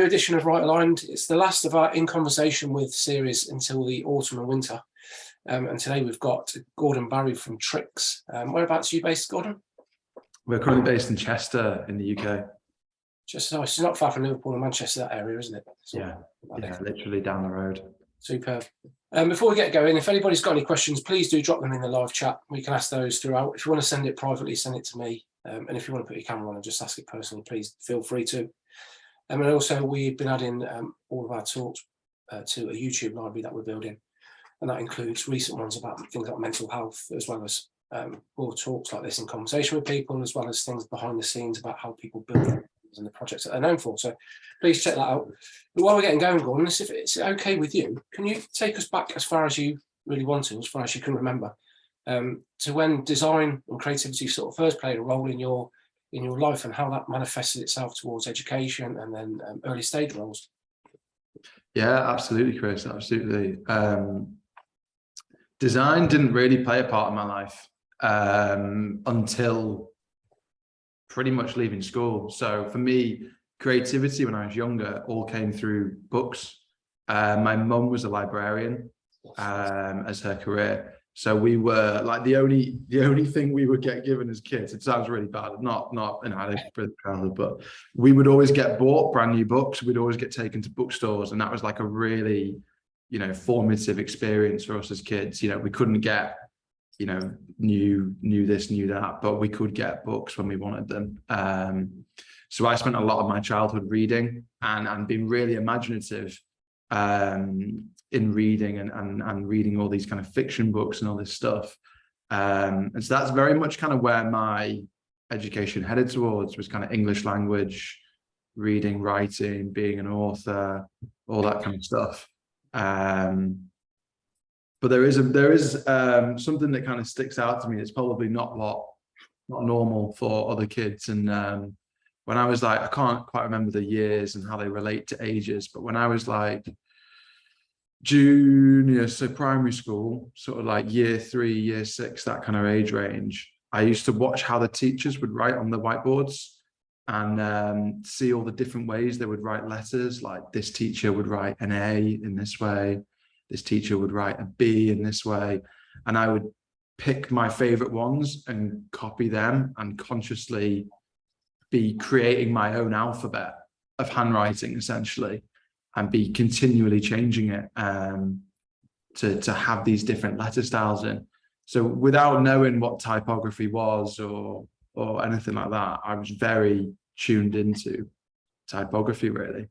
Edition of Right Aligned. It's the last of our In Conversation With series until the autumn and winter. And today we've got Gordon Barry from Tricks. Whereabouts are you based, Gordon? We're currently based in Chester in the UK. Just nice. It's not far from Liverpool and Manchester, that area, isn't it? Yeah, literally down the road. Superb. Before we get going, if anybody's got any questions, please do drop them in the live chat. We can ask those throughout. If you want to send it privately, send it to me. And if you want to put your camera on and just ask it personally, please feel free to. And also, we've been adding all of our talks to a YouTube library that we're building. And that includes recent ones about things like mental health, as well as more talks like this in conversation with people, as well as things behind the scenes about how people build things and the projects that they're known for. So please check that out. But while we're getting going, Gordon, if it's okay with you, can you take us back as far as you really want to, as far as you can remember, to when design and creativity sort of first played a role in your life and how that manifested itself towards education and then early stage roles? Yeah, absolutely, Chris. Absolutely. Design didn't really play a part in my life until pretty much leaving school. So for me, creativity when I was younger all came through books. My mum was a librarian as her career. So we were like the only thing we would get given as kids. It sounds really bad, not in our childhood, but we would always get bought brand new books. We'd always get taken to bookstores, and that was like a really, formative experience for us as kids. We couldn't get, new this, new that, but we could get books when we wanted them. So I spent a lot of my childhood reading and being really imaginative. In reading and reading all these kind of fiction books and all this stuff. And so that's very much kind of where my education headed towards, was kind of English language, reading, writing, being an author, all that kind of stuff. But there is something that kind of sticks out to me. It's probably not normal for other kids. And when I was like, I can't quite remember the years and how they relate to ages, but when I was like junior, so primary school, sort of like year 3, year 6, that kind of age range, I used to watch how the teachers would write on the whiteboards and see all the different ways they would write letters. Like this teacher would write an A in this way, this teacher would write a B in this way, and I would pick my favorite ones and copy them and consciously be creating my own alphabet of handwriting, essentially, and be continually changing it to have these different letter styles in. So without knowing what typography was or anything like that, I was very tuned into typography, really.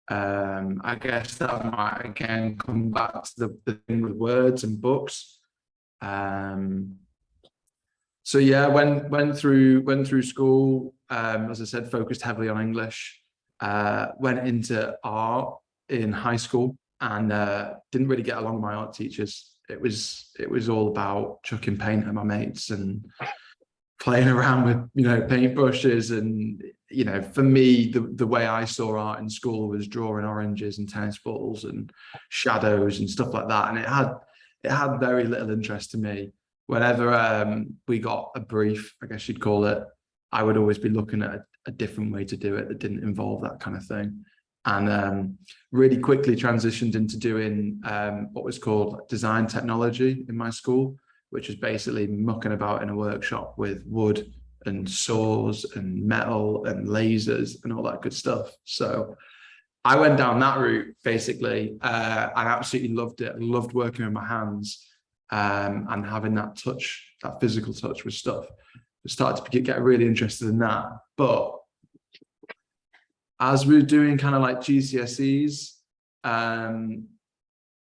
I guess that might again come back to the thing with words and books. So yeah, went through school, as I said, focused heavily on English. Went into art in high school and didn't really get along with my art teachers. It was all about chucking paint at my mates and playing around with paintbrushes. And for me, the way I saw art in school was drawing oranges and tennis balls and shadows and stuff like that. And it had very little interest to me. Whenever we got a brief, I guess you'd call it, I would always be looking at a different way to do it that didn't involve that kind of thing. And really quickly transitioned into doing what was called design technology in my school, which was basically mucking about in a workshop with wood and saws and metal and lasers and all that good stuff. So I went down that route, basically. I absolutely loved it. I loved working with my hands and having that touch, that physical touch with stuff. I started to get really interested in that. But as we were doing kind of like GCSEs,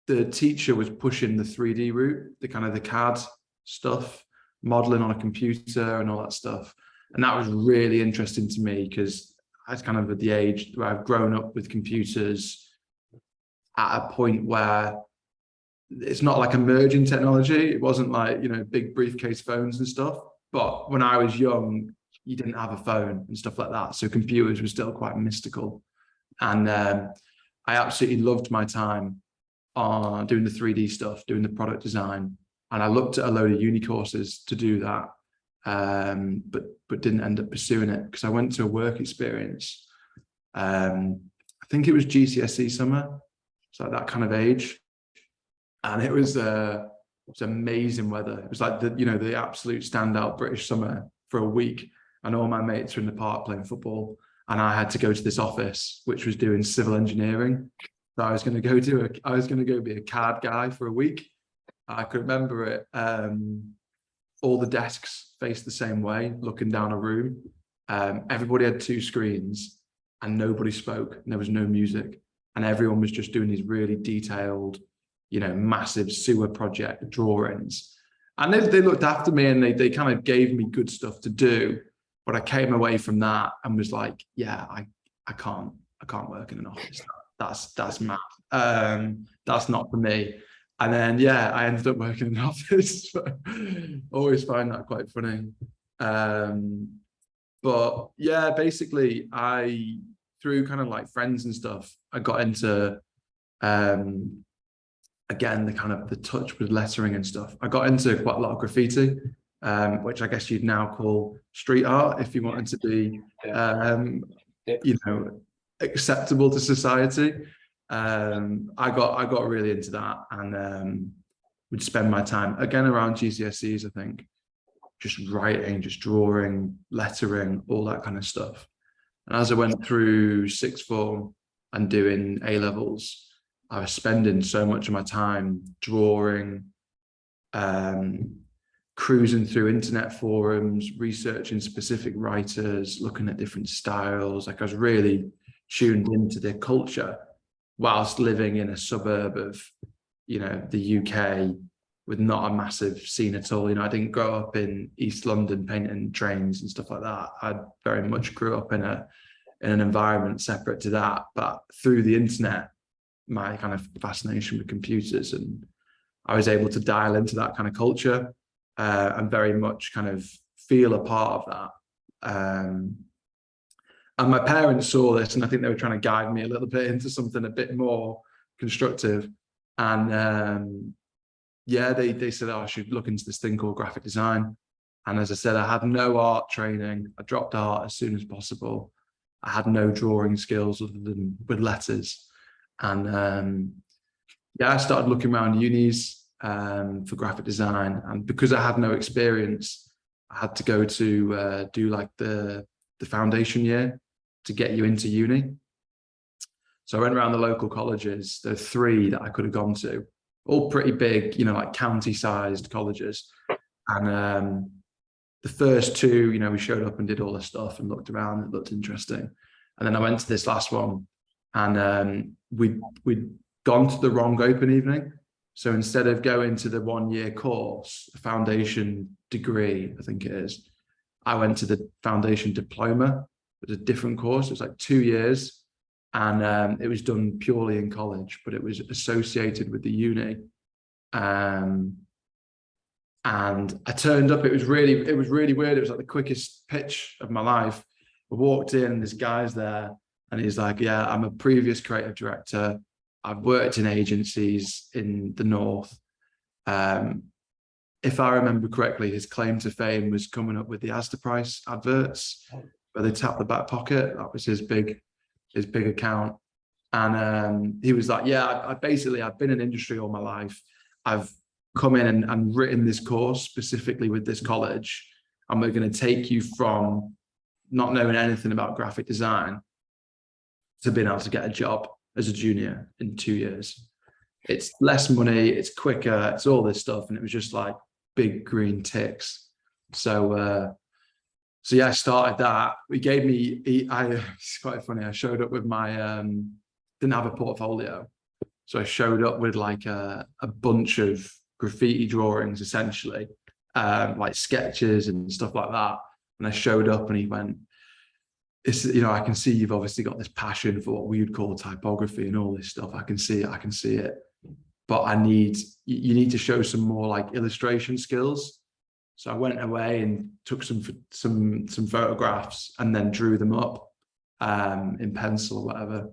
the teacher was pushing the 3D route, the kind of the CAD stuff, modeling on a computer and all that stuff. And that was really interesting to me because I was kind of at the age where I've grown up with computers at a point where it's not like emerging technology. It wasn't like, big briefcase phones and stuff. But when I was young, you didn't have a phone and stuff like that. So computers were still quite mystical. And I absolutely loved my time on doing the 3D stuff, doing the product design. And I looked at a load of uni courses to do that, but didn't end up pursuing it because I went to a work experience. I think it was GCSE summer. It's like that kind of age. And it was amazing weather. It was like the absolute standout British summer for a week. And all my mates were in the park playing football. And I had to go to this office, which was doing civil engineering. So I was going to go be a CAD guy for a week. I could remember it. All the desks faced the same way, looking down a room. Everybody had 2 screens and nobody spoke. And there was no music. And everyone was just doing these really detailed, massive sewer project drawings. And they looked after me and they kind of gave me good stuff to do. But I came away from that and was like, yeah, I can't work in an office. That's mad. That's not for me. And then, yeah, I ended up working in an office. Always find that quite funny. But yeah, basically through kind of like friends and stuff, I got into, again, the touch with lettering and stuff. I got into quite a lot of graffiti, which I guess you'd now call street art if you wanted to be, acceptable to society. I got really into that and would spend my time again around GCSEs, I think, just writing, just drawing, lettering, all that kind of stuff. And as I went through sixth form and doing A levels, I was spending so much of my time drawing, cruising through internet forums, researching specific writers, looking at different styles. Like I was really tuned into their culture whilst living in a suburb of, the UK with not a massive scene at all. I didn't grow up in East London painting trains and stuff like that. I very much grew up in an environment separate to that. But through the internet, my kind of fascination with computers, and I was able to dial into that kind of culture and very much kind of feel a part of that. And my parents saw this, and I think they were trying to guide me a little bit into something a bit more constructive. And they said, I should look into this thing called graphic design. And as I said, I had no art training. I dropped art as soon as possible. I had no drawing skills other than with letters. And I started looking around unis for graphic design. And because I had no experience, I had to go to do like the foundation year to get you into uni. So I went around the local colleges. There are 3 that I could have gone to, all pretty big, like county-sized colleges. And the first 2, we showed up and did all this stuff and looked around. It looked interesting. And then I went to this last one, and we'd gone to the wrong open evening. So instead of going to the 1-year course, a foundation degree, I think it is, I went to the foundation diploma. It was a different course. It was like 2 years. And it was done purely in college, but it was associated with the uni. And I turned up. It was really weird. It was like the quickest pitch of my life. I walked in, this guy's there, and he's like, "Yeah, I'm a previous creative director. I've worked in agencies in the north. If I remember correctly, his claim to fame was coming up with the Asda Price adverts, where they tap the back pocket. That was his big account." And he was like, "Yeah, I've been in industry all my life. I've come in and written this course specifically with this college, and we're going to take you from not knowing anything about graphic design to being able to get a job as a junior in 2 years. It's less money, it's quicker, it's all this stuff." And it was just like big green ticks. So yeah, I started that. It's quite funny. I showed up with my, didn't have a portfolio. So I showed up with like a bunch of graffiti drawings, essentially, like sketches and stuff like that. And I showed up and he went, I can see you've obviously got this passion for what we would call typography and all this stuff. I can see it. But you need to show some more like illustration skills. So I went away and took some photographs and then drew them up in pencil or whatever,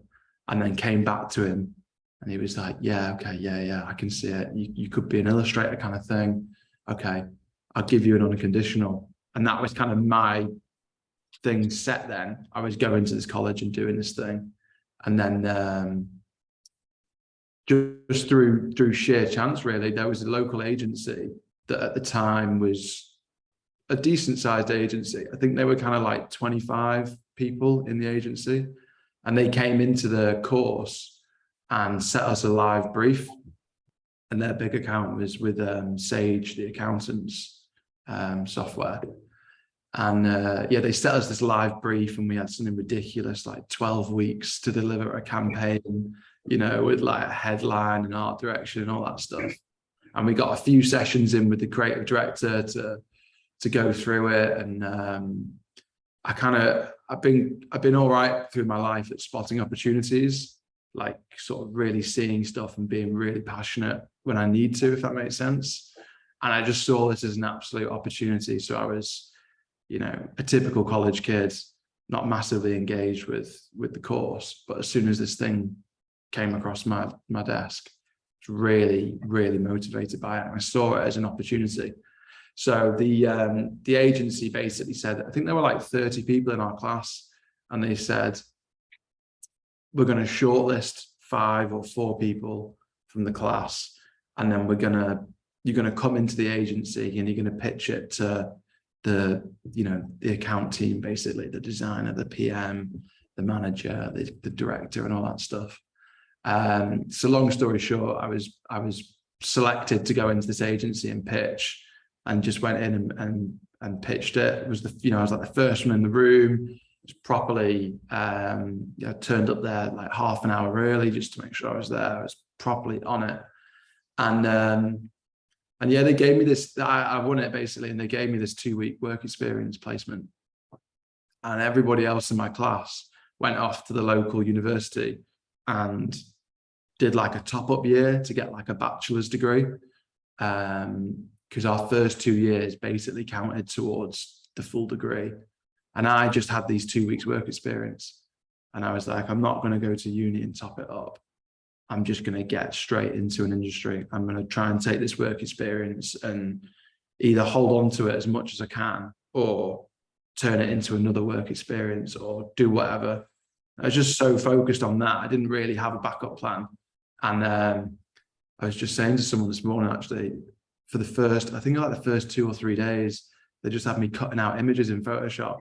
and then came back to him, and he was like, "Yeah, okay, yeah, I can see it. You could be an illustrator kind of thing. Okay, I'll give you an unconditional." And that was kind of my thing set then. I was going to this college and doing this thing. And then just through sheer chance, really, there was a local agency that at the time was a decent sized agency. I think they were kind of like 25 people in the agency, and they came into the course and set us a live brief. And their big account was with Sage, the accountants software. And yeah, they set us this live brief, and we had something ridiculous like 12 weeks to deliver a campaign, you know, with like a headline and art direction and all that stuff. And we got a few sessions in with the creative director to go through it. And I've been all right through my life at spotting opportunities, like sort of really seeing stuff and being really passionate when I need to, if that makes sense. And I just saw this as an absolute opportunity. So I was, you know, a typical college kid, not massively engaged with the course, but as soon as this thing came across my desk, I was really, really motivated by it. And I saw it as an opportunity. So the agency basically said, I think there were like 30 people in our class, and they said, we're going to shortlist 5 or 4 people from the class, and then you're going to come into the agency and you're going to pitch it to the account team, basically the designer, the PM, the manager, the director, and all that stuff. So long story short, I was selected to go into this agency and pitch, and just went in and pitched it. It was I was like the first one in the room. It was properly turned up there like half an hour early just to make sure I was there. I was properly on it. And yeah, they gave me this, I won it basically, and they gave me this 2-week work experience placement. And everybody else in my class went off to the local university and did like a top-up year to get like a bachelor's degree. Because our first 2 years basically counted towards the full degree. And I just had these 2 weeks work experience. And I was like, I'm not going to go to uni and top it up. I'm just going to get straight into an industry. I'm going to try and take this work experience and either hold on to it as much as I can, or turn it into another work experience, or do whatever. I was just so focused on that. I didn't really have a backup plan. And I was just saying to someone this morning, actually, for the first 2 or 3 days, they just had me cutting out images in Photoshop.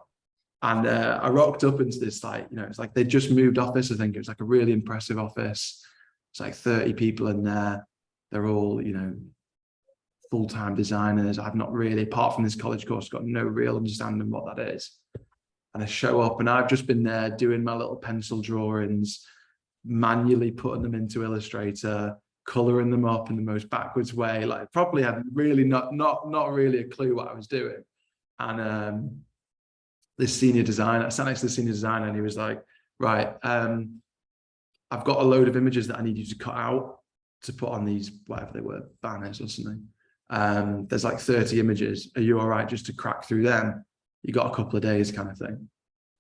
And I rocked up into this, like, it's like they just moved office. I think it was like a really impressive office. It's like 30 people in there. They're all, full-time designers. I've not really, apart from this college course, got no real understanding of what that is. And I show up, and I've just been there doing my little pencil drawings, manually putting them into Illustrator, coloring them up in the most backwards way. Like, probably had really not really a clue what I was doing. And this senior designer, I sat next to the senior designer, and he was like, right, I've got a load of images that I need you to cut out to put on these, whatever they were, banners or something. There's like 30 images. Are you all right just to crack through them? You got a couple of days, kind of thing.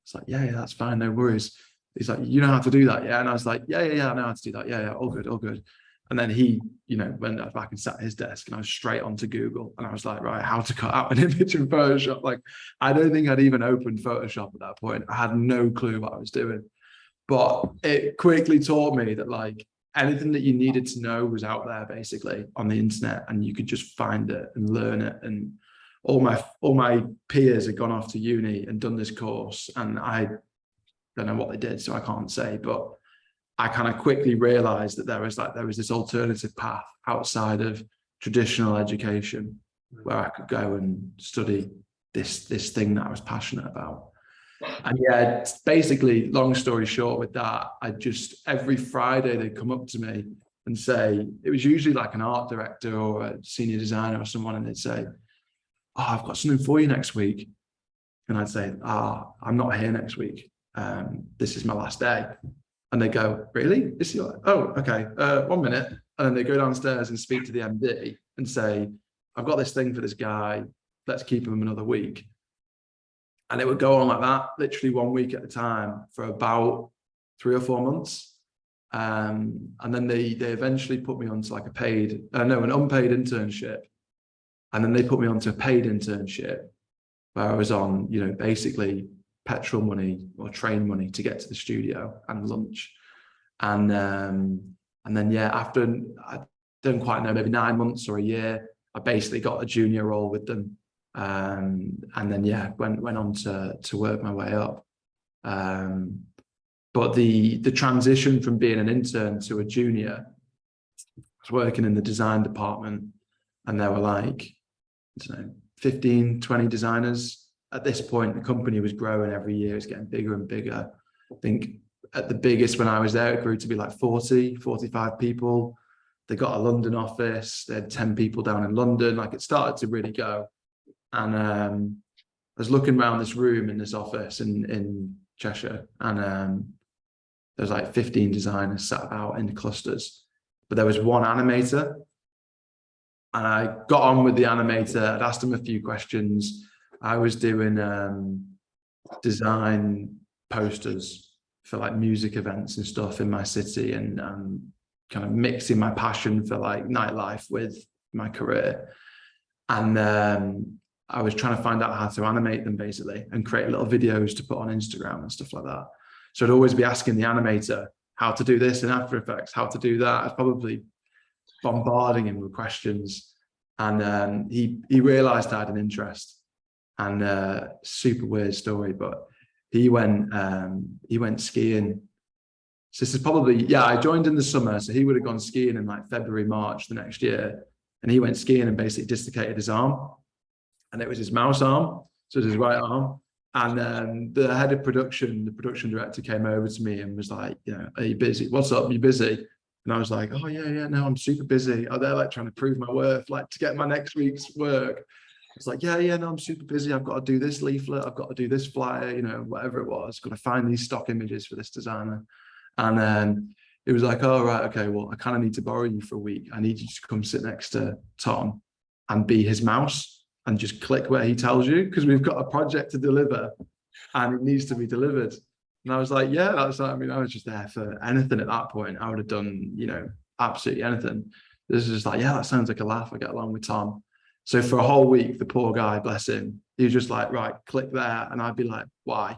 It's like, yeah, that's fine, no worries. He's like, you know how to do that, yeah? And I was like, yeah, I know how to do that. Yeah, all good. And then he, went back and sat at his desk, and I was straight onto Google, and I was like, right, how to cut out an image in Photoshop. Like, I don't think I'd even opened Photoshop at that point. I had no clue what I was doing. But it quickly taught me that, like, anything that you needed to know was out there basically on the internet, and you could just find it and learn it. And all my peers had gone off to uni and done this course, and I don't know what they did, so I can't say, but I kind of quickly realized that there was this alternative path outside of traditional education where I could go and study this thing that I was passionate about. And yeah, basically, long story short with that, every Friday they'd come up to me and say, it was usually like an art director or a senior designer or someone, and they'd say, oh, I've got something for you next week. And I'd say, I'm not here next week. This is my last day. And they go, really? Oh, okay, 1 minute. And then they go downstairs and speak to the MD and say, I've got this thing for this guy. Let's keep him another week. And it would go on like that, literally 1 week at a time for about 3 or 4 months. And then they eventually put me onto like an unpaid internship. And then they put me onto a paid internship where I was on, basically petrol money or train money to get to the studio and lunch. And then yeah, after I don't quite know, maybe 9 months or a year, I basically got a junior role with them. And then yeah, went on to work my way up. But the transition from being an intern to a junior, I was working in the design department, and there were like, I don't know, 15, 20 designers. At this point, the company was growing every year. It's getting bigger and bigger. I think at the biggest when I was there, it grew to be like 40, 45 people. They got a London office. They had 10 people down in London. Like, it started to really go. And I was looking around this room in this office in Cheshire, and there's like 15 designers sat about in clusters, but there was one animator. And I got on with the animator. I'd asked him a few questions. I was doing design posters for like music events and stuff in my city, and kind of mixing my passion for like nightlife with my career. And I was trying to find out how to animate them basically, and create little videos to put on Instagram and stuff like that. So I'd always be asking the animator how to do this in After Effects, how to do that. I was probably bombarding him with questions, and he realized I had an interest. And super weird story, but he went skiing. So this is probably, yeah, I joined in the summer, so he would have gone skiing in like February, March the next year, and he went skiing and basically dislocated his arm, and it was his mouse arm, so it was his right arm. And the head of production, the production director, came over to me and was like, you know, are you busy? What's up? You busy? And I was like, oh yeah, no, I'm super busy. I'm there like trying to prove my worth, like to get my next week's work. It's like, yeah, no, I'm super busy. I've got to do this leaflet. I've got to do this flyer, you know, whatever it was. Got to find these stock images for this designer. And then it was like, oh, right, okay, well, I kind of need to borrow you for a week. I need you to come sit next to Tom and be his mouse and just click where he tells you, because we've got a project to deliver and it needs to be delivered. And I was like, yeah, that's, I mean, I was just there for anything at that point. I would have done, you know, absolutely anything. This is just like, yeah, that sounds like a laugh. I get along with Tom. So for a whole week, the poor guy, bless him, he was just like, right, click there. And I'd be like, why?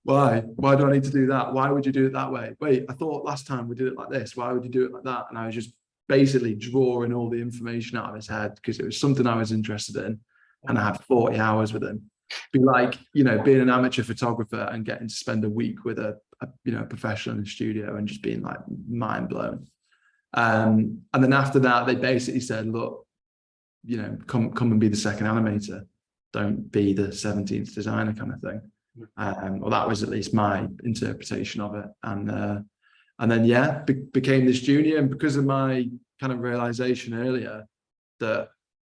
Why do I need to do that? Why would you do it that way? Wait, I thought last time we did it like this. Why would you do it like that? And I was just basically drawing all the information out of his head because it was something I was interested in. And I had 40 hours with him. Be like, you know, being an amateur photographer and getting to spend a week with a you know, professional in the studio and just being like mind blown. And then after that, they basically said, look, you know, come and be the second animator. Don't be the 17th designer kind of thing. Well, that was at least my interpretation of it. And then, yeah, became this junior. And because of my kind of realization earlier that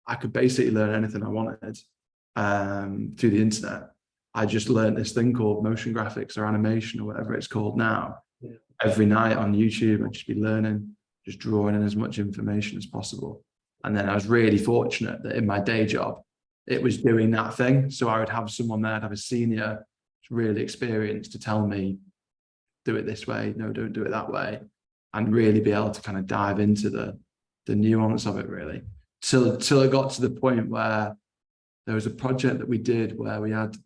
I could basically learn anything I wanted through the internet, I just learned this thing called motion graphics or animation or whatever it's called now. Yeah. Every night on YouTube, I'd just be learning, just drawing in as much information as possible. And then I was really fortunate that in my day job, it was doing that thing. So I would have someone there, I'd have a senior really experienced to tell me, do it this way, no, don't do it that way, and really be able to kind of dive into the nuance of it really. Till it got to the point where there was a project that we did where we had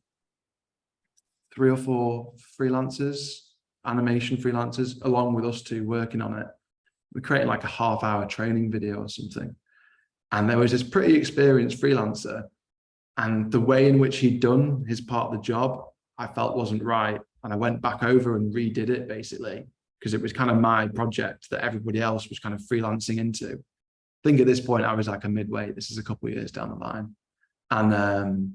3 or 4 freelancers, animation freelancers, along with us 2 working on it. We created like a half-hour training video or something. And there was this pretty experienced freelancer, and the way in which he'd done his part of the job, I felt wasn't right. And I went back over and redid it basically, because it was kind of my project that everybody else was kind of freelancing into. I think at this point I was like a midway, this is a couple of years down the line. And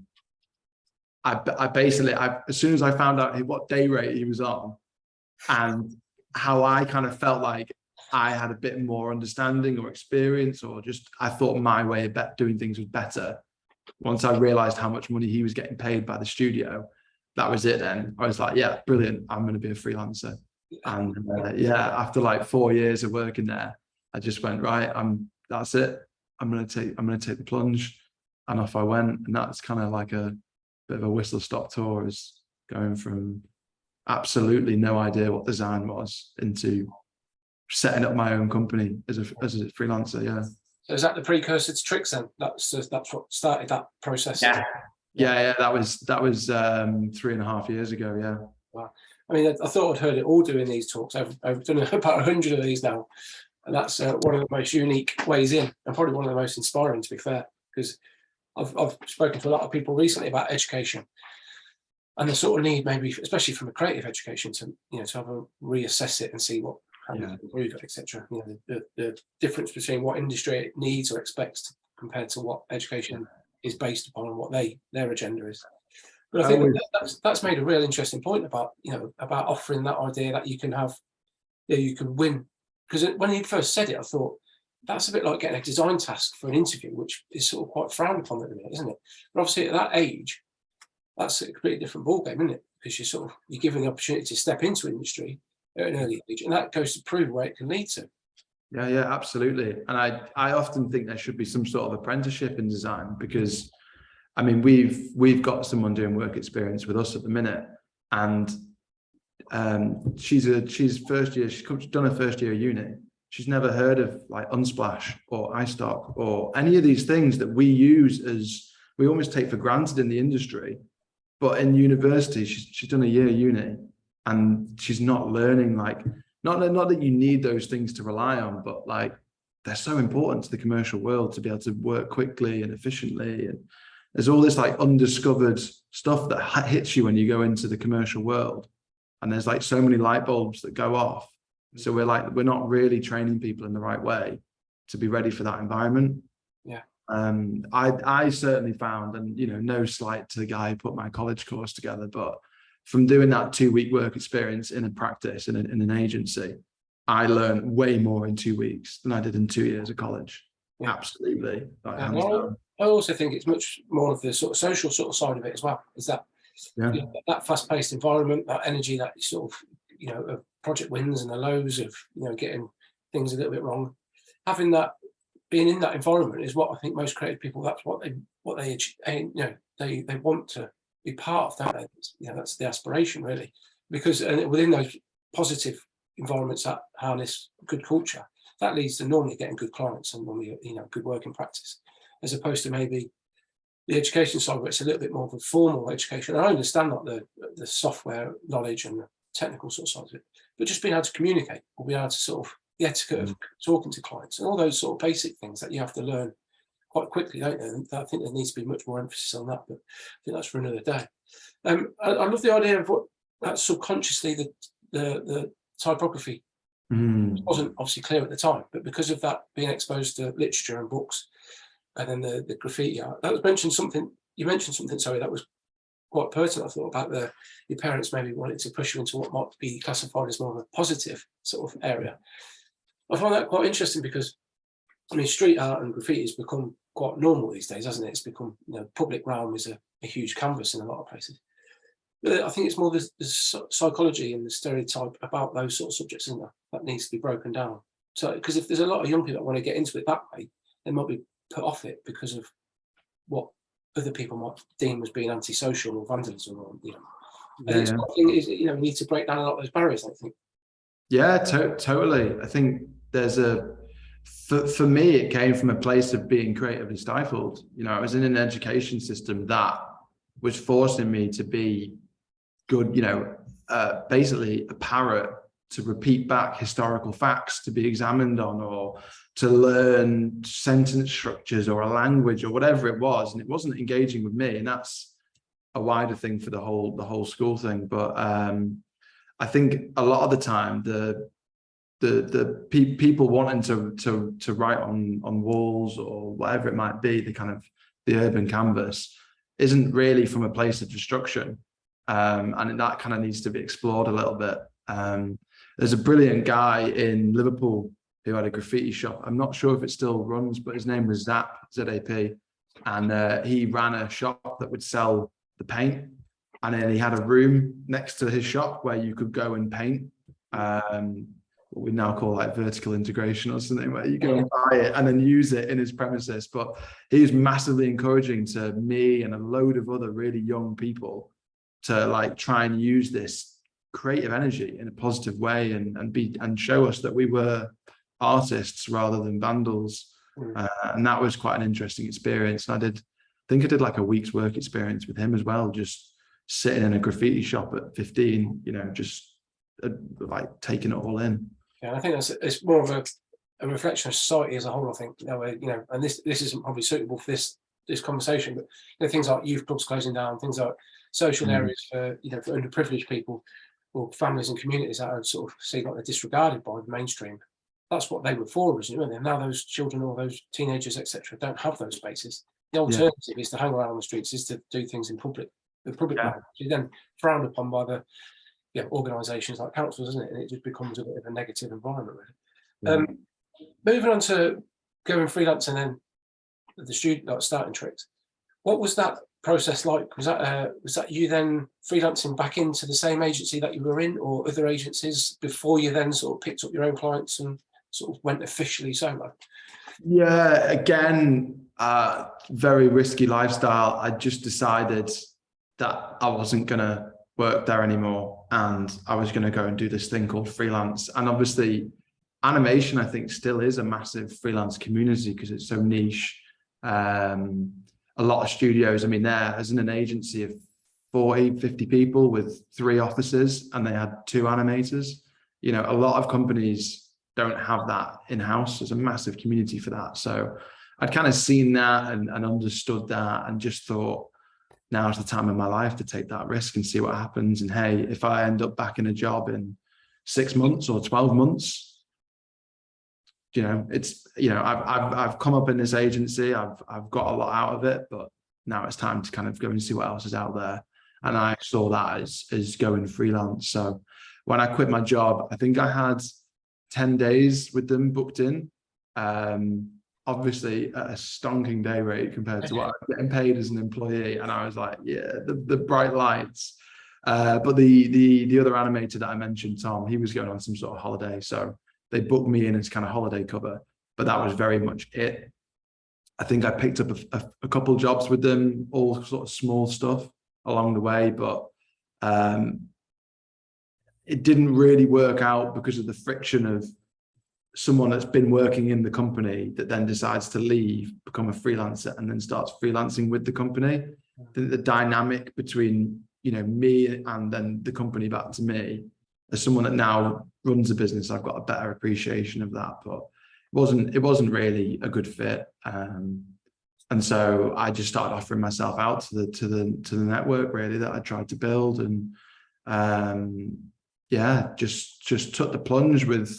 I basically, as soon as I found out what day rate he was on and how I kind of felt like I had a bit more understanding or experience, or just I thought my way of doing things was better. Once I realized how much money he was getting paid by the studio, that was it then. I was like, yeah, brilliant, I'm going to be a freelancer. And yeah, after like 4 years of working there, I just went, right, that's it. I'm going to take the plunge. And off I went. And that's kind of like a bit of a whistle stop tour, is going from absolutely no idea what design was into setting up my own company as a freelancer. Yeah. So is that the precursor to Tricks then? That's what started that process. Yeah. That was 3.5 years ago. Yeah. Wow. I mean, I thought I'd heard it all doing these talks. I've done about 100 of these now, and that's one of the most unique ways in, and probably one of the most inspiring, to be fair, because I've spoken to a lot of people recently about education and the sort of need, maybe especially from a creative education, to to have a reassess it and see what how we can improve it, etc. The difference between what industry it needs or expects compared to what education is based upon and what their agenda is. But I think that's made a real interesting point about about offering that idea that you can have, you can win. Because when he first said it, I thought that's a bit like getting a design task for an interview, which is sort of quite frowned upon at the minute, isn't it? But obviously at that age, that's a completely different ballgame, isn't it? Because you're given the opportunity to step into industry at an early age, and that goes to prove where it can lead to. Yeah, absolutely. And I often think there should be some sort of apprenticeship in design, because I mean, we've got someone doing work experience with us at the minute, and she's first year. She's done her first year of uni. She's never heard of like Unsplash or iStock or any of these things that we use as we almost take for granted in the industry. But in university, she's done a year uni, and she's not learning, like, not that you need those things to rely on, but like they're so important to the commercial world to be able to work quickly and efficiently. And there's all this like undiscovered stuff that hits you when you go into the commercial world. And there's like so many light bulbs that go off. So we're not really training people in the right way to be ready for that environment. Yeah. I certainly found, and no slight to the guy who put my college course together, but from doing that 2-week work experience in a practice in an agency, I learned way more in 2 weeks than I did in 2 years of college. Yeah. Absolutely. Like, I also think it's much more of the sort of social sort of side of it as well. Is that that fast-paced environment, that energy, that sort of of project wins and the lows of getting things a little bit wrong. Having that, being in that environment is what I think most creative people, that's what they want to be part of that. That's the aspiration, really, because within those positive environments that harness good culture, that leads to normally getting good clients and normally good working practice, as opposed to maybe the education side where it's a little bit more of a formal education. I understand that the software knowledge and the technical sort of side of it, but just being able to communicate or being able to sort of the etiquette of talking to clients and all those sort of basic things that you have to learn quite quickly, don't you? And I think there needs to be much more emphasis on that, but I think that's for another day. I love the idea of what that subconsciously the typography wasn't obviously clear at the time, but because of that being exposed to literature and books, and then the graffiti art, that was you mentioned something, sorry, that was quite pertinent. I thought about your parents maybe wanted to push you into what might be classified as more of a positive sort of area. I find that quite interesting because, I mean, street art and graffiti has become quite normal these days, hasn't it? It's become, public realm is a huge canvas in a lot of places. But I think it's more the psychology and the stereotype about those sort of subjects, isn't there, that needs to be broken down. So, because if there's a lot of young people that want to get into it that way, they might be put off it because of what other people might deem as being antisocial or vandalism, or I think it's we need to break down a lot of those barriers, I think. Yeah, totally. I think there's for me, it came from a place of being creatively stifled. I was in an education system that was forcing me to be good, basically a parrot, to repeat back historical facts to be examined on, or to learn sentence structures or a language or whatever it was, and it wasn't engaging with me. And that's a wider thing for the whole school thing. But I think a lot of the time the people wanting to write on walls or whatever it might be, the urban canvas, isn't really from a place of destruction, and that kind of needs to be explored a little bit. There's a brilliant guy in Liverpool who had a graffiti shop. I'm not sure if it still runs, but his name was ZAP, and he ran a shop that would sell the paint, and then he had a room next to his shop where you could go and paint, what we now call like vertical integration or something, where you go and buy it and then use it in his premises. But he was massively encouraging to me and a load of other really young people to like try and use this creative energy in a positive way and show us that we were artists rather than vandals. And that was quite an interesting experience. And I think I did like a week's work experience with him as well, just sitting in a graffiti shop at 15, just like taking it all in. Yeah, I think it's more of a reflection of society as a whole. I think, and this isn't probably suitable for this conversation, but things like youth clubs closing down, things like social areas for for underprivileged people or families and communities that are sort of seen like they're disregarded by the mainstream. That's what they were for originally. And now those children or those teenagers, etc., don't have those spaces. The alternative is to hang around on the streets, is to do things in public, the public manner, which is then frowned upon by the organisations like councils, isn't it? And it just becomes a bit of a negative environment, really. Moving on to going freelance and then the student starting tricks. What was that process like? Was that you then freelancing back into the same agency that you were in, or other agencies before you then sort of picked up your own clients and sort of went officially solo? Yeah, again, very risky lifestyle. I just decided that I wasn't gonna work there anymore, and I was gonna go and do this thing called freelance. And obviously, animation, I think, still is a massive freelance community because it's so niche. A lot of studios, I mean, there as in an agency of 40, 50 people with 3 offices, and they had 2 animators. A lot of companies don't have that in-house. There's a massive community for that. So I'd kind of seen that and understood that, and just thought, now's the time of my life to take that risk and see what happens. And hey, if I end up back in a job in 6 months or 12 months, it's, I've come up in this agency, I've got a lot out of it, but now it's time to kind of go and see what else is out there. And I saw that as going freelance. So when I quit my job, I think I had 10 days with them booked in, obviously at a stonking day rate compared to what I was getting paid as an employee. And I was like, yeah, the bright lights. But the other animator that I mentioned, Tom, he was going on some sort of holiday. So they booked me in as kind of holiday cover, but that was very much it. I think I picked up a couple jobs with them, all sort of small stuff along the way, but it didn't really work out because of the friction of someone that's been working in the company that then decides to leave, become a freelancer, and then starts freelancing with the company. The dynamic between me and then the company back to me, as someone that now runs a business, I've got a better appreciation of that, but it wasn't really a good fit. And so I just started offering myself out to the network really that I tried to build, and just took the plunge with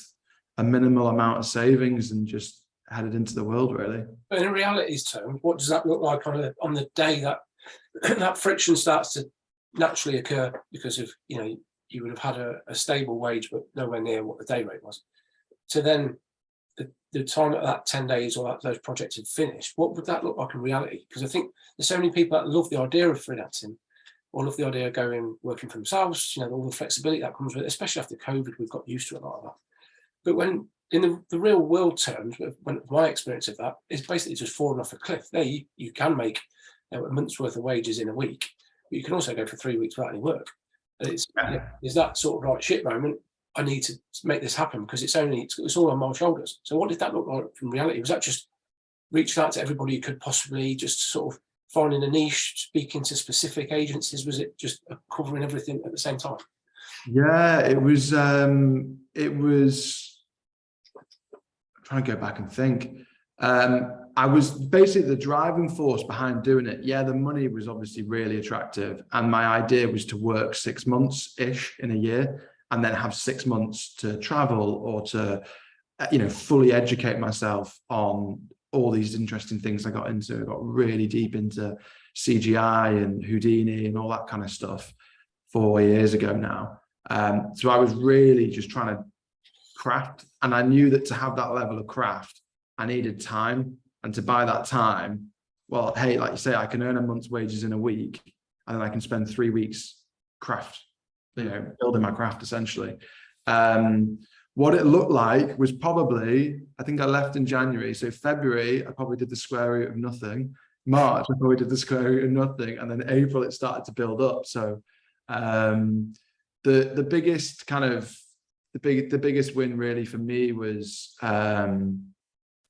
a minimal amount of savings and just headed into the world really. But in reality's terms, what does that look like on the day that that friction starts to naturally occur because of you would have had a stable wage but nowhere near what the day rate was, to then the time that 10 days or those projects had finished? What would that look like in reality? Because I think there's so many people that love the idea of freelancing, or love the idea of working for themselves, all the flexibility that comes with it, especially after COVID. We've got used to a lot of that. But when in the real world terms, when my experience of that is basically just falling off a cliff. There you can make a month's worth of wages in a week, but you can also go for 3 weeks without any work. And it's that sort of like shit moment. I need to make this happen because it's all on my shoulders. So what did that look like from reality? Was that just reaching out to everybody you could possibly, just sort of finding a niche, speaking to specific agencies? Was it just covering everything at the same time? Yeah, it was trying to go back and think. I was basically the driving force behind doing it. Yeah, the money was obviously really attractive, and my idea was to work 6 months-ish in a year, and then have 6 months to travel or to, fully educate myself on all these interesting things I got into. I got really deep into CGI and Houdini and all that kind of stuff 4 years ago now. So I was really just trying to craft, and I knew that to have that level of craft, I needed time. And to buy that time, well, hey, like you say, I can earn a month's wages in a week, and then I can spend 3 weeks building my craft essentially. What it looked like was probably, I think I left in January. So February, I probably did the square root of nothing. March, I probably did the square root of nothing. And then April, it started to build up. So the biggest kind of, the biggest win really for me was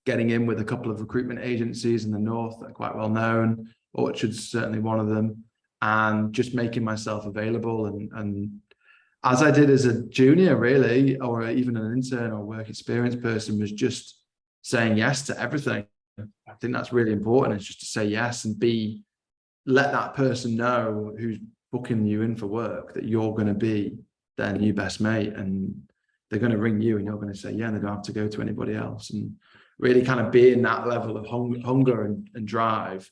getting in with a couple of recruitment agencies in the north that are quite well known. Orchard's certainly one of them. and just making myself available. And as I did as a junior, really, or even an intern or work experience person, was just saying yes to everything. I think that's really important. It's just to say yes and let that person know who's booking you in for work that you're going to be their new best mate, and they're going to ring you and you're going to say yeah, and they don't have to go to anybody else. And really kind of being that level of hunger and drive,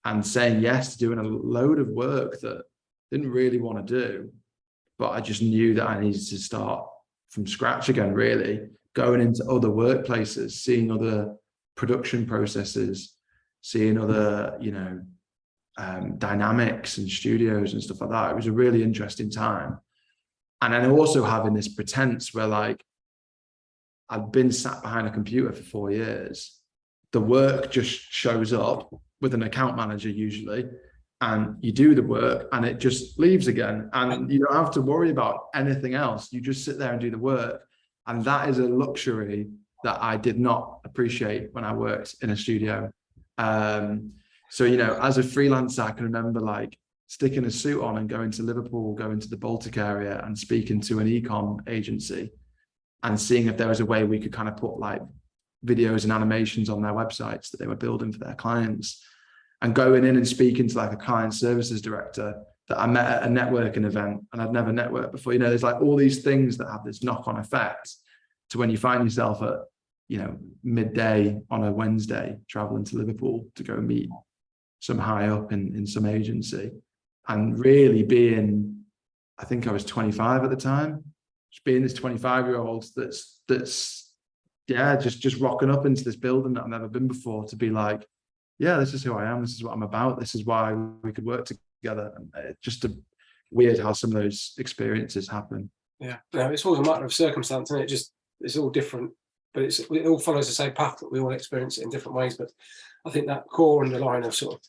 and saying yes to doing a load of work that I didn't really want to do, but I just knew that I needed to start from scratch again, really going into other workplaces, seeing other production processes, seeing other, dynamics and studios and stuff like that. It was a really interesting time. And then also having this pretense where, like, I've been sat behind a computer for 4 years. The work just shows up with an account manager usually, and you do the work and it just leaves again. And you don't have to worry about anything else. You just sit there and do the work. And that is a luxury that I did not appreciate when I worked in a studio. So, as a freelancer, I can remember like sticking a suit on and going to Liverpool, going to the Baltic area and speaking to an ecom agency and seeing if there was a way we could kind of put like videos and animations on their websites that they were building for their clients, and going in and speaking to like a client services director that I met at a networking event and I'd never networked before. There's like all these things that have this knock-on effect to when you find yourself at, midday on a Wednesday, traveling to Liverpool to go meet some high up in some agency, and really being, I think I was 25 at the time, just being this 25-year-old that's just rocking up into this building that I've never been before, to be like, yeah, this is who I am, this is what I'm about, this is why we could work together. And it's just weird how some of those experiences happen. Yeah, no, it's always a matter of circumstance, and it's all different, but it all follows the same path, but we all experience it in different ways. But I think that core underline of sort of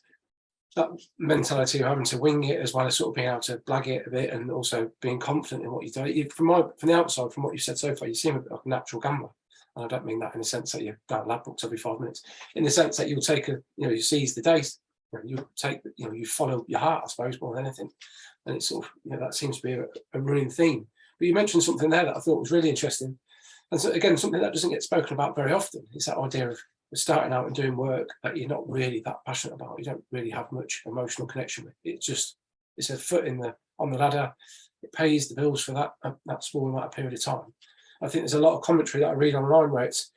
that mentality of having to wing it, as well as sort of being able to blag it a bit, and also being confident in what you do. From the outside, from what you've said so far, you seem like a natural gambler. And I don't mean that in the sense that you go lab books every 5 minutes, in the sense that you'll take you seize the day, you take, you follow your heart, I suppose, more than anything. And it's sort of, that seems to be a running theme. But you mentioned something there that I thought was really interesting. And so again, something that doesn't get spoken about very often is that idea of starting out and doing work that you're not really that passionate about. You don't really have much emotional connection with. It's a foot on the ladder. It pays the bills for that small amount of period of time. I think there's a lot of commentary that I read online where it's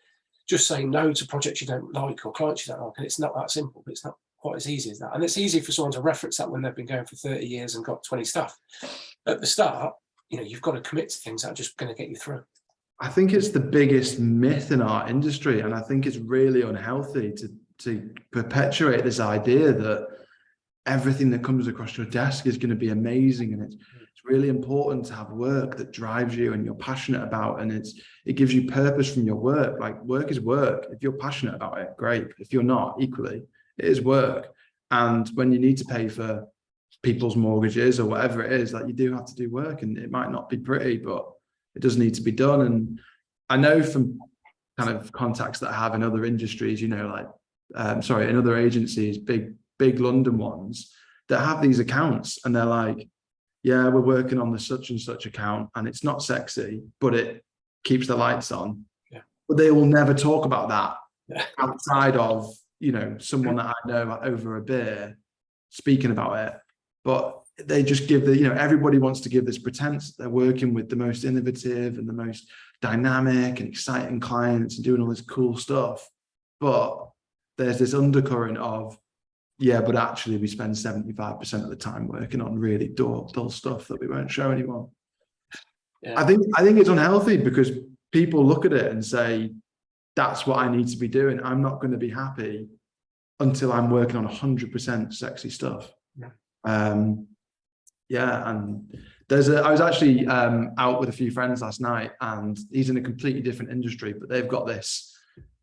just saying no to projects you don't like or clients you don't like, and it's not that simple, but it's not quite as easy as that. And it's easy for someone to reference that when they've been going for 30 years and got 20 staff. At the start, you've got to commit to things that are just going to get you through. I think it's the biggest myth in our industry, and I think it's really unhealthy to perpetuate this idea that everything that comes across your desk is going to be amazing, and it's really important to have work that drives you and you're passionate about, and it gives you purpose from your work. Like, work is work. If you're passionate about it, great. If you're not, equally, it is work. And when you need to pay for people's mortgages or whatever it is, like, you do have to do work, and it might not be pretty, but it does need to be done. And I know from kind of contacts that I have in other industries, in other agencies, big London ones, that have these accounts, and they're like, yeah, we're working on the such and such account, and it's not sexy, but it keeps the lights on. Yeah. But they will never talk about that outside of, someone that I know over a beer speaking about it. But they just give everybody wants to give this pretense that they're working with the most innovative and the most dynamic and exciting clients and doing all this cool stuff. But there's this undercurrent of, yeah, but actually we spend 75% of the time working on really dull stuff that we won't show anyone. Yeah. I think it's unhealthy, because people look at it and say, that's what I need to be doing. I'm not going to be happy until I'm working on 100% sexy stuff. Yeah. And I was actually out with a few friends last night, and he's in a completely different industry, but they've got this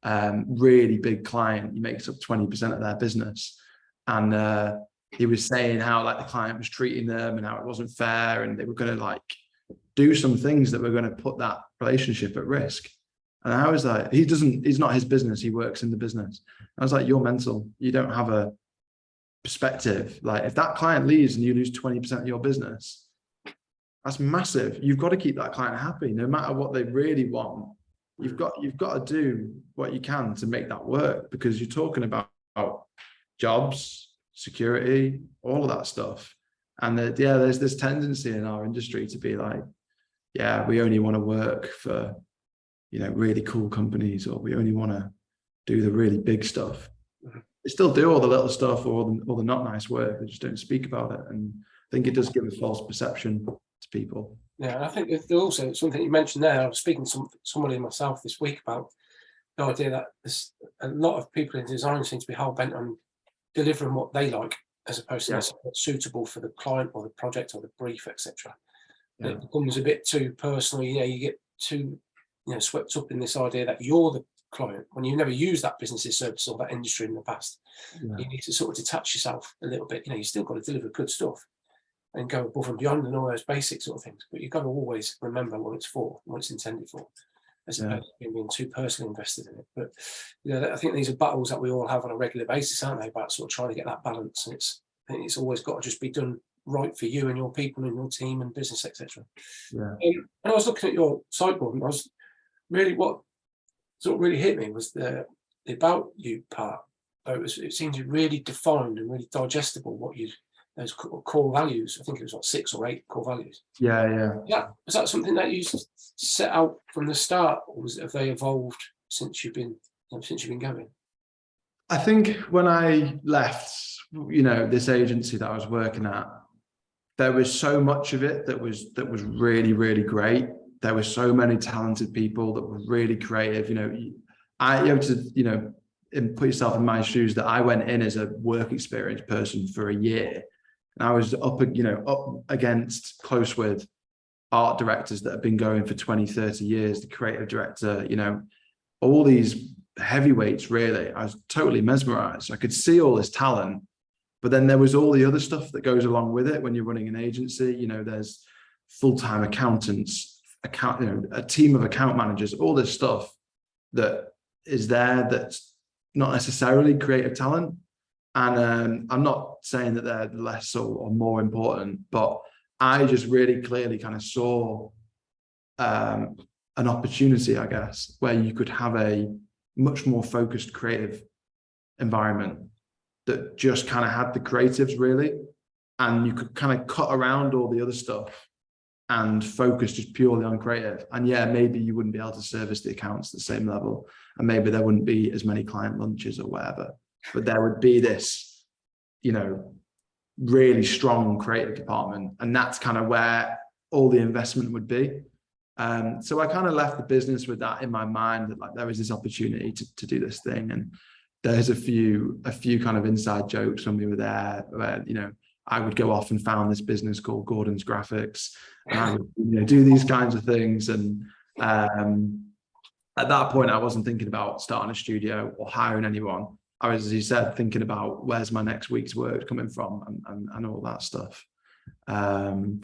really big client. He makes up 20% of their business. And he was saying how, like, the client was treating them and how it wasn't fair, and they were going to, like, do some things that were going to put that relationship at risk. And I was like, it's not his business. He works in the business. I was like, you're mental. You don't have perspective, like if that client leaves and you lose 20% of your business, that's massive. You've got to keep that client happy, no matter what they really want. You've got to do what you can to make that work, because you're talking about jobs, security, all of that stuff. And there's this tendency in our industry to be like, yeah, we only want to work for, really cool companies, or we only want to do the really big stuff. They still do all the little stuff, or the not nice work. They just don't speak about it. And I think it does give a false perception to people. Yeah, and I think there's also something you mentioned there. I was speaking to somebody myself this week about the idea that there's a lot of people in design seem to be hell-bent on delivering what they like, as opposed to something that's suitable for the client or the project or the brief, etc. Yeah. It becomes a bit too personal. You get too swept up in this idea that you're the client when you've never used that business's service or that industry in the past. You need to sort of detach yourself a little bit. You still got to deliver good stuff and go above and beyond and all those basic sort of things, but you've got to always remember what it's for, what it's intended for, as opposed to being too personally invested in it. But I think these are battles that we all have on a regular basis, aren't they, about sort of trying to get that balance. And I think it's always got to just be done right for you and your people and your team and business, etc. And I was looking at your sideboard, and I was really, what sort of really hit me was the about you part. It seemed really defined and really digestible what those core values. I think it was 6 or 8 core values. Yeah. Was that something that you set out from the start, or have they evolved since you've been going? I think when I left, this agency that I was working at, there was so much of it that was really, really great. There were so many talented people that were really creative. You have to, put yourself in my shoes, that I went in as a work experience person for a year. And I was up against, close with art directors that have been going for 20, 30 years, the creative director, all these heavyweights, really. I was totally mesmerized. I could see all this talent, but then there was all the other stuff that goes along with it when you're running an agency. There's full-time accountants, a team of account managers, all this stuff that is there that's not necessarily creative talent. And I'm not saying that they're less or more important, but I just really clearly kind of saw an opportunity, I guess, where you could have a much more focused creative environment that just kind of had the creatives, really, and you could kind of cut around all the other stuff and focus just purely on creative. And maybe you wouldn't be able to service the accounts at the same level, and maybe there wouldn't be as many client lunches or whatever, but there would be this, really strong creative department, and that's kind of where all the investment would be. So I kind of left the business with that in my mind, that like there was this opportunity to do this thing. And there's a few kind of inside jokes when we were there, where I would go off and found this business called Gordon's Graphics, and I would do these kinds of things. And at that point, I wasn't thinking about starting a studio or hiring anyone. I was, as you said, thinking about where's my next week's work coming from, and all that stuff. But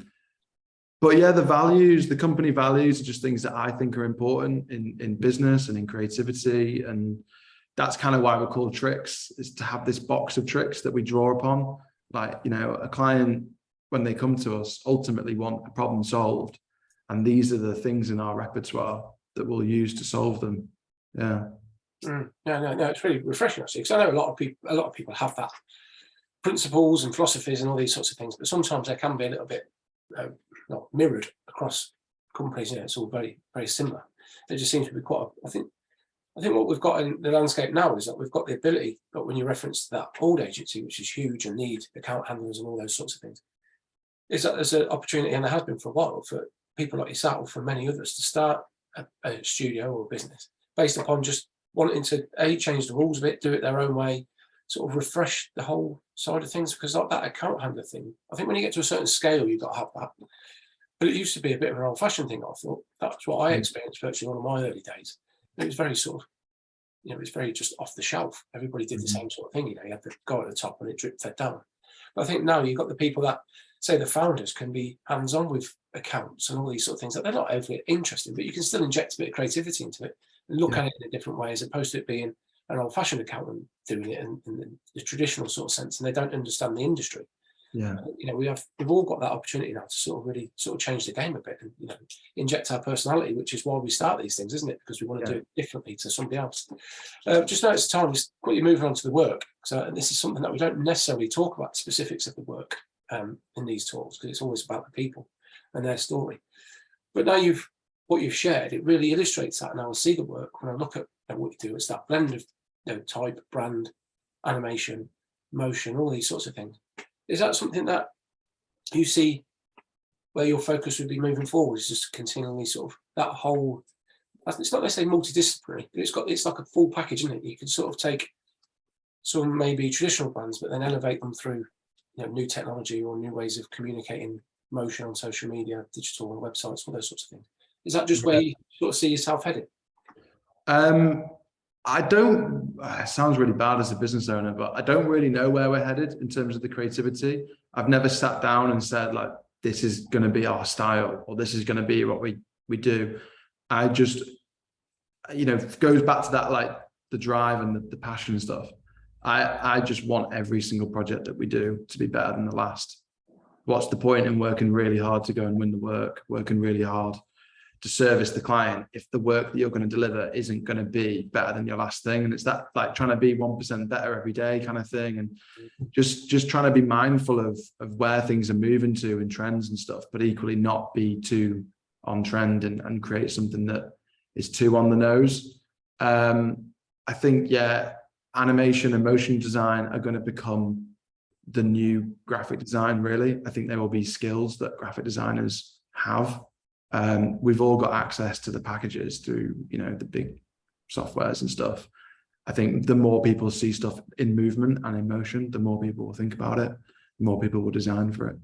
the company values are just things that I think are important in business and in creativity. And that's kind of why we're called Tricks, is to have this box of tricks that we draw upon. Like, a client, when they come to us, ultimately want a problem solved. And these are the things in our repertoire that we'll use to solve them. Yeah. No, it's really refreshing, actually, because I know a lot of people have that principles and philosophies and all these sorts of things, but sometimes they can be a little bit not mirrored across companies. It's all very, very similar. There just seems to be quite I think what we've got in the landscape now is that we've got the ability, but when you reference that old agency, which is huge and need account handlers and all those sorts of things, is that there's an opportunity, and there has been for a while, for people like yourself and many others to start a studio or a business based upon just wanting to change the rules a bit, do it their own way, sort of refresh the whole side of things. Because like that account handler thing, I think when you get to a certain scale, you've got to have that. But it used to be a bit of an old-fashioned thing. I thought that's what I experienced virtually all of my early days. It was very sort of, it was very just off the shelf. Everybody did the same sort of thing. You had the guy at the top and it drip fed down. But I think now you've got the people that, say, the founders can be hands-on with accounts and all these sort of things that they're not overly interested, but you can still inject a bit of creativity into it and look at it in a different way, as opposed to it being an old-fashioned accountant doing it in the traditional sort of sense, and they don't understand the industry. Yeah. We've all got that opportunity now to sort of really sort of change the game a bit, and inject our personality, which is why we start these things, isn't it? Because we want to do it differently to somebody else. Just notice the time, just quickly moving on to the work. So this is something that we don't necessarily talk about, the specifics of the work in these talks, because it's always about the people and their story. But now what you've shared, it really illustrates that, and I will see the work when I look at what you do. It's that blend of type, brand, animation, motion, all these sorts of things. Is that something that you see where your focus would be moving forward? Is just continually sort of that whole, it's not necessarily multidisciplinary, but it's like a full package, isn't it? You can sort of take some maybe traditional brands, but then elevate them through new technology or new ways of communicating motion on social media, digital and websites, all those sorts of things. Is that just where you sort of see yourself headed? I don't, it sounds really bad as a business owner, but I don't really know where we're headed in terms of the creativity. I've never sat down and said, like, this is going to be our style, or this is going to be what we do. I just, it goes back to that, like the drive and the passion and stuff. I just want every single project that we do to be better than the last. What's the point in working really hard to go and win the work, working really hard to service the client if the work that you're going to deliver isn't going to be better than your last thing? And it's that, like, trying to be 1% better every day kind of thing, and just trying to be mindful of where things are moving to and trends and stuff, but equally not be too on trend and create something that is too on the nose. I think animation and motion design are going to become the new graphic design, really. I think there will be skills that graphic designers have. We've all got access to the packages through, the big softwares and stuff. I think the more people see stuff in movement and in motion, the more people will think about it, the more people will design for it.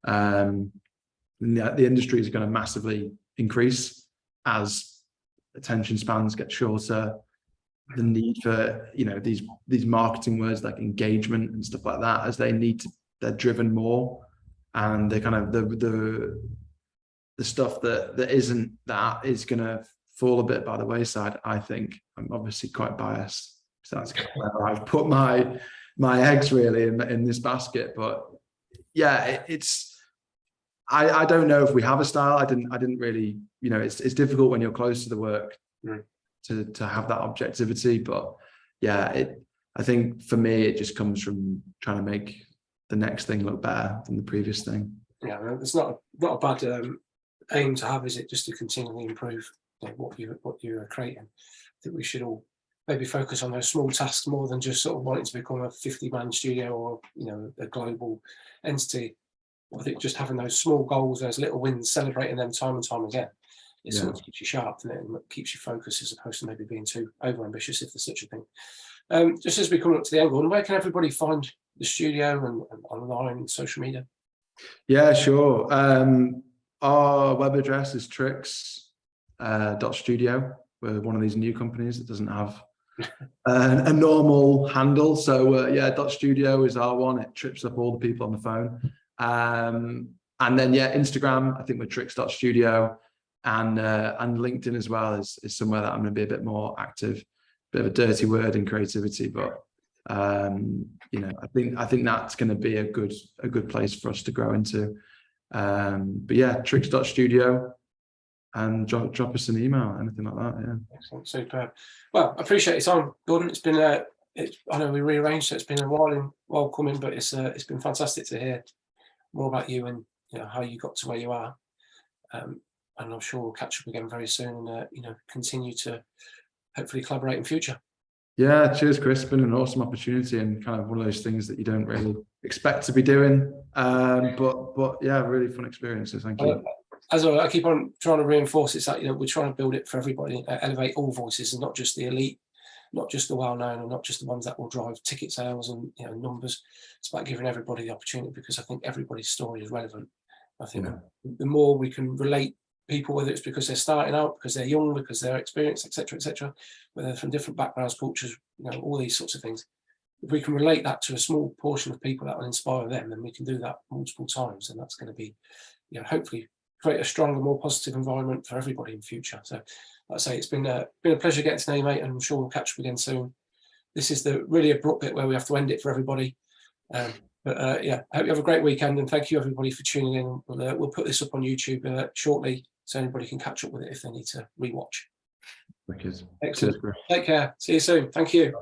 The industry is going to massively increase as attention spans get shorter. The need for, these marketing words like engagement and stuff like that, as they're driven more, and they're kind of the stuff that isn't that is going to fall a bit by the wayside. I think I'm obviously quite biased, so that's kind of where I've put my eggs really in this basket. But yeah, I don't know if we have a style. I didn't really, it's difficult when you're close to the work to have that objectivity. But yeah, I think for me it just comes from trying to make the next thing look better than the previous thing. Yeah, it's not a bad aim to have, is it? Just to continually improve what you are creating. I think we should all maybe focus on those small tasks more than just sort of wanting to become a 50-man studio or a global entity. I think just having those small goals, those little wins, celebrating them time and time again, it sort of keeps you sharp, and it keeps you focused, as opposed to maybe being too over-ambitious, if there's such a thing. Just as we come up to the end, Gordon, where can everybody find the studio and online and social media? Yeah, sure. Our web address is tricks.studio. We're one of these new companies that doesn't have a normal handle. So .studio is our one. It trips up all the people on the phone. And then Instagram, I think we're tricks.studio, and LinkedIn as well is somewhere that I'm going to be a bit more active. Bit of a dirty word in creativity, but I think that's going to be a good place for us to grow into. But yeah, tricks.studio, and drop us an email, anything like that. Yeah. Excellent, superb. Well, I appreciate your time, Gordon. It's been I know we rearranged, so it's been a while coming, but it's been fantastic to hear more about you and how you got to where you are. And I'm sure we'll catch up again very soon, and continue to hopefully collaborate in future. Yeah, cheers, Chris. It's been an awesome opportunity, and kind of one of those things that you don't really expect to be doing. But yeah, really fun experience. So thank you. As I keep on trying to reinforce, it's that we're trying to build it for everybody, elevate all voices, and not just the elite, not just the well-known, and not just the ones that will drive ticket sales and numbers. It's about giving everybody the opportunity, because I think everybody's story is relevant. I think the more we can relate people, whether it's because they're starting out, because they're young, because they're experienced, etc., whether they're from different backgrounds, cultures, all these sorts of things. If we can relate that to a small portion of people that will inspire them, then we can do that multiple times, and that's going to be, hopefully create a stronger, more positive environment for everybody in future. So, like I say, it's been a pleasure getting to know you, mate, and I'm sure we'll catch up again soon. this is the really abrupt bit where we have to end it for everybody. But yeah, I hope you have a great weekend, and thank you everybody for tuning in. We'll put this up on YouTube shortly, so anybody can catch up with it if they need to rewatch. Wicked. Excellent. Take care. See you soon. Thank you.